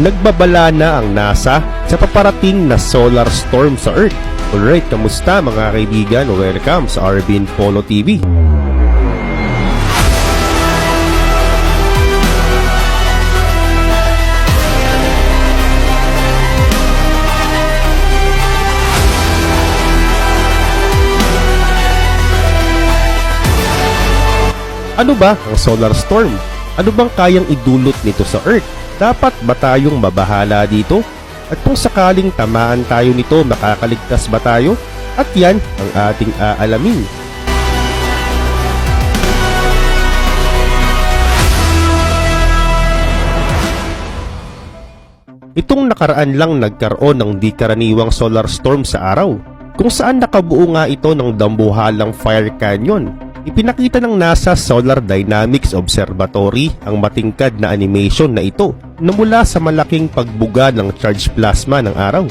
Nagbabala na ang NASA sa paparating na solar storm sa Earth. Alright, kamusta mga kaibigan? Welcome sa Arvin Polo TV. Ano ba ang solar storm? Ano bang kayang idulot nito sa Earth? Dapat ba tayong mabahala dito? At kung sakaling tamaan tayo nito, makakaligtas ba tayo? At yan ang ating aalamin. Itong nakaraan lang nagkaroon ng di karaniwang solar storm sa araw, kung saan nakabuo nga ito ng dambuhalang fire canyon. Ipinakita ng NASA Solar Dynamics Observatory ang matingkad na animation na ito na mula sa malaking pagbuga ng charged plasma ng araw.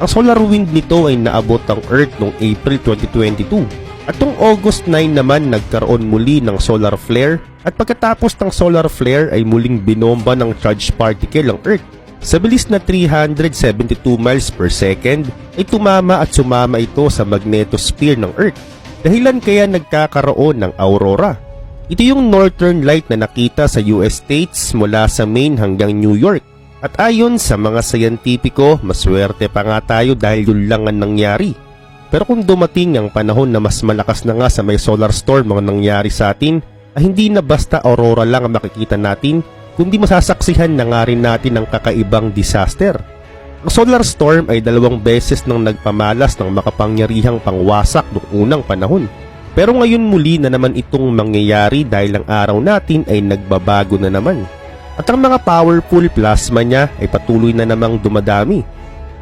Ang solar wind nito ay naabot ang Earth noong April 2022 at noong August 9 naman nagkaroon muli ng solar flare at pagkatapos ng solar flare ay muling binomba ng charged particle ang Earth. Sa bilis na 372 miles per second ay tumama at sumama ito sa magnetosphere ng Earth. Dahilan kaya nagkakaroon ng aurora. Ito yung northern light na nakita sa US states mula sa Maine hanggang New York. At ayon sa mga siyentipiko, maswerte pa nga tayo dahil yun lang ang nangyari. Pero kung dumating ang panahon na mas malakas na nga sa may solar storm ang nangyari sa atin, ay hindi na basta aurora lang ang makikita natin, kundi masasaksihan na nga rin natin ang kakaibang disaster. Ang solar storm ay 2 beses nang nagpamalas ng makapangyarihang pangwasak noong unang panahon. Pero ngayon muli na naman itong mangyayari dahil ang araw natin ay nagbabago na naman. At ang mga powerful plasma niya ay patuloy na namang dumadami.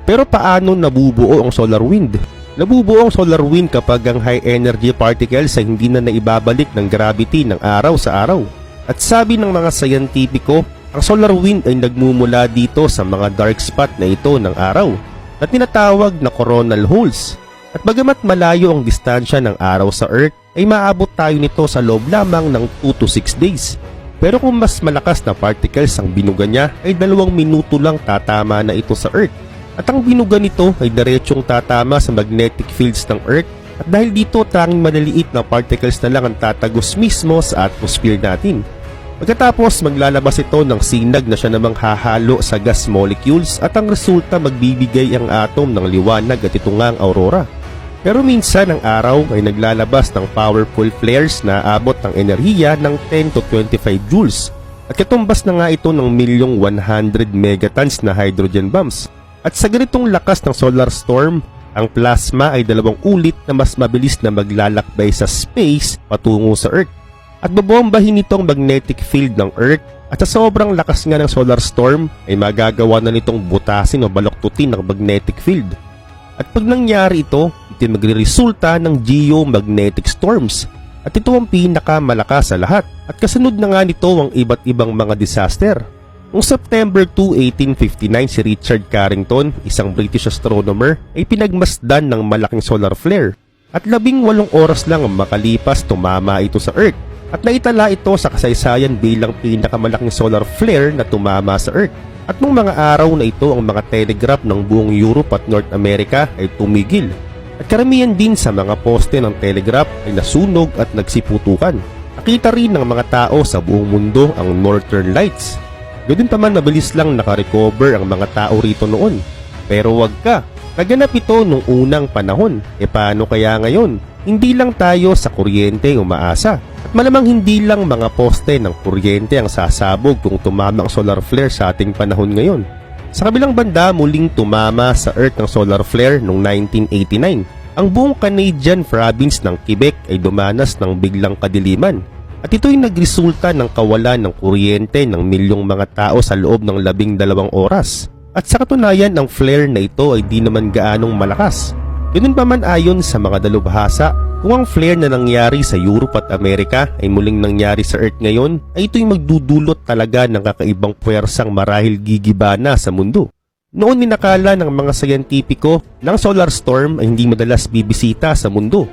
Pero paano nabubuo ang solar wind? Nabubuo ang solar wind kapag ang high energy particles ay hindi na naibabalik ng gravity ng araw sa araw. At sabi ng mga siyentipiko, ang solar wind ay nagmumula dito sa mga dark spot na ito ng araw na tinatawag na coronal holes. At bagamat malayo ang distansya ng araw sa Earth, ay maabot tayo nito sa loob lamang ng 2 to 6 days. Pero kung mas malakas na particles ang binuga niya, ay 2 minuto lang tatama na ito sa Earth. At ang binuga nito ay diretsyong tatama sa magnetic fields ng Earth. At dahil dito tanging maliliit na particles na lang ang tatagos mismo sa atmosphere natin. Pagkatapos maglalabas ito ng sinag na siya namang hahalo sa gas molecules at ang resulta magbibigay ang atom ng liwanag at ito nga ang aurora. Pero minsan ang araw ay naglalabas ng powerful flares na abot ng enerhiya ng 10 to 25 joules at katumbas na nga ito ng 100 megatons na hydrogen bombs. At sa ganitong lakas ng solar storm, ang plasma ay 2 ulit na mas mabilis na maglalakbay sa space patungo sa Earth. At babombahin nitong magnetic field ng Earth at sa sobrang lakas nga ng solar storm ay magagawa na nitong butasin o baloktutin ng magnetic field. At pag nangyari ito magre-resulta ng geomagnetic storms at ito ang pinakamalakas sa lahat at kasunod na nga nito ang iba't ibang mga disaster. Noong September 2, 1859 si Richard Carrington, isang British astronomer, ay pinagmasdan ng malaking solar flare at 18 oras lang makalipas tumama ito sa Earth. At naitala ito sa kasaysayan bilang pinakamalaking solar flare na tumama sa Earth. At nung mga araw na ito ang mga telegraph ng buong Europe at North America ay tumigil. At karamihan din sa mga poste ng telegraph ay nasunog at nagsiputukan. Nakita rin ng mga tao sa buong mundo ang Northern Lights. Ganoon pa man mabilis lang nakarecover ang mga tao rito noon. Pero wag ka, naganap ito nung unang panahon. E paano kaya ngayon? Hindi lang tayo sa kuryente umaasa. At malamang hindi lang mga poste ng kuryente ang sasabog kung tumama ang solar flare sa ating panahon ngayon. Sa kabilang banda, muling tumama sa Earth ng solar flare noong 1989. Ang buong Canadian province ng Quebec ay dumanas ng biglang kadiliman. At ito'y nagresulta ng kawalan ng kuryente ng milyong mga tao sa loob ng 12 oras. At sa katunayan, ang flare na ito ay di naman gaanong malakas. Ganun pa man ayon sa mga dalubhasa, kung ang flare na nangyari sa Europe at Amerika ay muling nangyari sa Earth ngayon, ay ito'y magdudulot talaga ng kakaibang puwersang marahil gigibana sa mundo. Noon ninakala ng mga siyentipiko na ang solar storm ay hindi madalas bibisita sa mundo.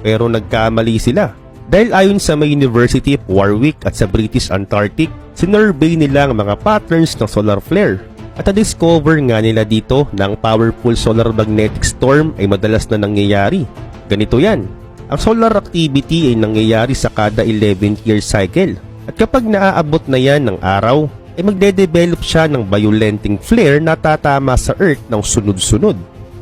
Pero nagkamali sila. Dahil ayon sa may University of Warwick at sa British Antarctic, sinurvey nila ang mga patterns ng solar flare. At na-discover nga nila dito na ang powerful solar magnetic storm ay madalas na nangyayari. Ganito yan. Ang solar activity ay nangyayari sa kada 11-year cycle. At kapag naaabot na yan ng araw, ay magde-develop siya ng violenting flare na tatama sa Earth ng sunod-sunod.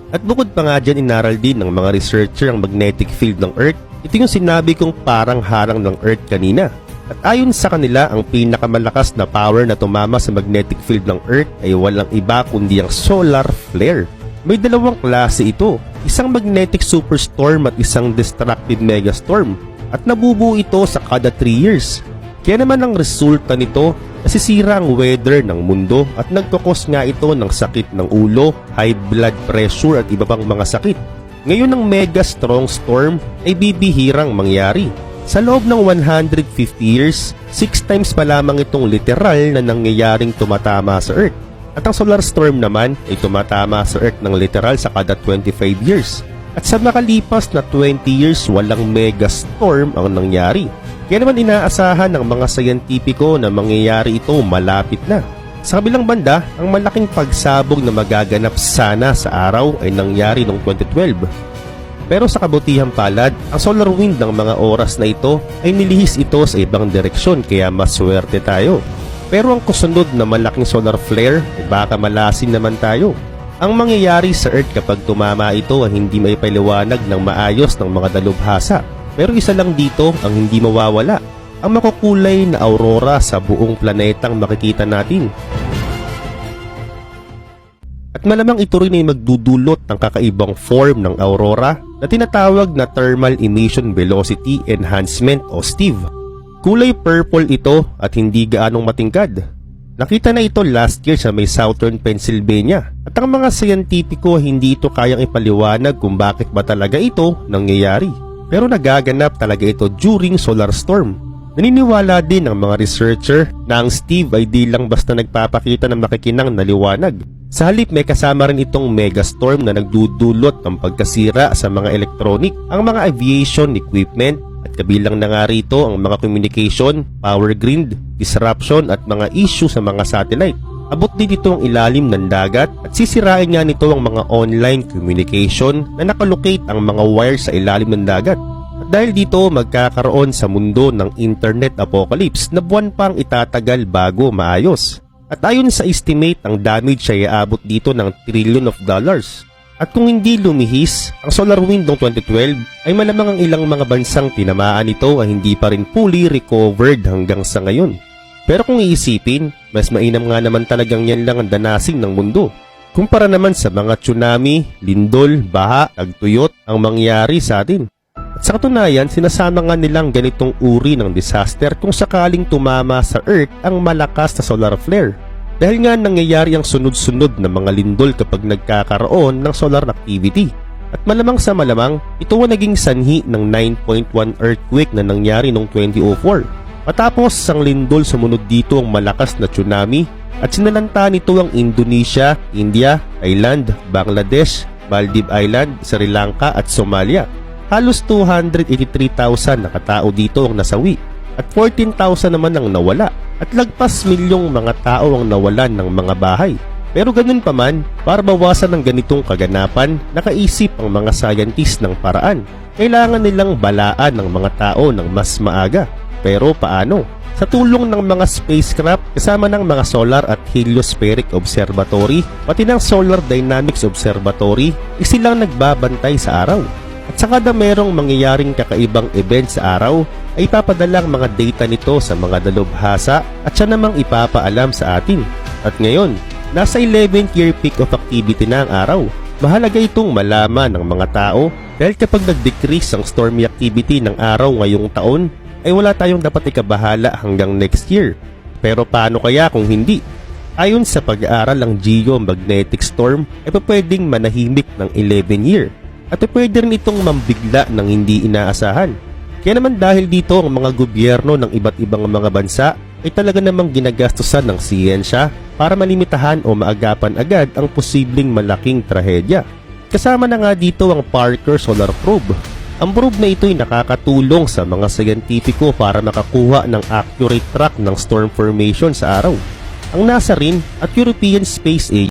At bukod pa nga dyan, inaral din ng mga researcher ang magnetic field ng Earth. Ito yung sinabi kong parang harang ng Earth kanina. At ayon sa kanila, ang pinakamalakas na power na tumama sa magnetic field ng Earth ay walang iba kundi ang solar flare. May dalawang klase ito, isang magnetic superstorm at isang destructive megastorm. At nabubuo ito sa kada 3 years. Kaya naman ang resulta nito, nasisira ang weather ng mundo at nagkakos nga ito ng sakit ng ulo, high blood pressure at iba pang mga sakit. Ngayon ang mega strong storm ay bibihirang mangyari. Sa loob ng 150 years, 6 times pa lamang itong literal na nangyayaring tumatama sa Earth. At ang solar storm naman ay tumatama sa Earth ng literal sa kada 25 years. At sa nakalipas na 20 years, walang mega storm ang nangyari. Kaya naman inaasahan ng mga sayantipiko na mangyayari ito malapit na. Sa kabilang banda, ang malaking pagsabog na magaganap sana sa araw ay nangyari noong 2012. Pero sa kabutihang palad, ang solar wind ng mga oras na ito ay nilihis ito sa ibang direksyon kaya maswerte tayo. Pero ang kusunod na malaking solar flare ay baka malasin naman tayo. Ang mangyayari sa Earth kapag tumama ito ay hindi may paliwanag ng maayos ng mga dalubhasa. Pero isa lang dito ang hindi mawawala, ang makukulay na aurora sa buong planetang makikita natin. At malamang ito rin ay magdudulot ng kakaibang form ng aurora na tinatawag na Thermal Emission Velocity Enhancement o STEV. Kulay purple ito at hindi gaanong matingkad. Nakita na ito last year sa may southern Pennsylvania at ang mga sayantipiko hindi ito kayang ipaliwanag kung bakit ba talaga ito nangyayari. Pero nagaganap talaga ito during solar storm. Naniniwala din ang mga researcher na ang STEV ay di lang basta nagpapakita ng makikinang na liwanag. Sa halip may kasama rin itong megastorm na nagdudulot ng pagkasira sa mga electronic, ang mga aviation equipment at kabilang na nga rito ang mga communication, power grid, disruption at mga issue sa mga satellite. Abot din ito ang ilalim ng dagat at sisirain nga nito ang mga online communication na nakalocate ang mga wire sa ilalim ng dagat. At dahil dito magkakaroon sa mundo ng internet apocalypse na buwan pang itatagal bago maayos. At ayon sa estimate, ang damage ay aabot dito ng $1 trillion. At kung hindi lumihis, ang solar wind noong 2012 ay malamang ang ilang mga bansang tinamaan nito ay hindi pa rin fully recovered hanggang sa ngayon. Pero kung iisipin, mas mainam nga naman talagang yan lang ang danasin ng mundo. Kumpara naman sa mga tsunami, lindol, baha, tagtuyot ang mangyari sa atin. At sa katunayan, sinasama nga nilang ganitong uri ng disaster kung sakaling tumama sa Earth ang malakas na solar flare. Dahil nga nangyayari ang sunod-sunod na mga lindol kapag nagkakaroon ng solar activity. At malamang sa malamang, ito ang naging sanhi ng 9.1 earthquake na nangyari noong 2004. Matapos ang lindol, sumunod dito ang malakas na tsunami at sinalanta nito ang Indonesia, India, Thailand, Bangladesh, Maldives Island, Sri Lanka at Somalia. Halos 283,000 na katao dito ang nasawi at 14,000 naman ang nawala at lagpas milyong mga tao ang nawalan ng mga bahay. Pero ganun pa man, para bawasan ng ganitong kaganapan, nakaisip ang mga scientist ng paraan. Kailangan nilang balaan ng mga tao ng mas maaga. Pero paano? Sa tulong ng mga spacecraft kasama ng mga Solar at Heliospheric Observatory pati ng Solar Dynamics Observatory, silang nagbabantay sa araw. At sa kada merong mangyayaring kakaibang event sa araw, ay ipapadalang mga data nito sa mga dalubhasa at siya namang ipapaalam sa atin. At ngayon, nasa 11th year peak of activity na ang araw. Mahalaga itong malaman ng mga tao dahil kapag nag-decrease ang stormy activity ng araw ngayong taon, ay wala tayong dapat ikabahala hanggang next year. Pero paano kaya kung hindi? Ayon sa pag-aaral ng geomagnetic storm, ay pwedeng manahimik ng 11 year. At pwede rin itong mambigla ng hindi inaasahan. Kaya naman dahil dito ang mga gobyerno ng iba't ibang mga bansa ay talaga namang ginagastusan ng siyensya para malimitahan o maagapan agad ang posibleng malaking trahedya. Kasama na nga dito ang Parker Solar Probe. Ang probe na ito ay nakakatulong sa mga siyentipiko para makakuha ng accurate track ng storm formation sa araw. ang NASA rin at European Space Agency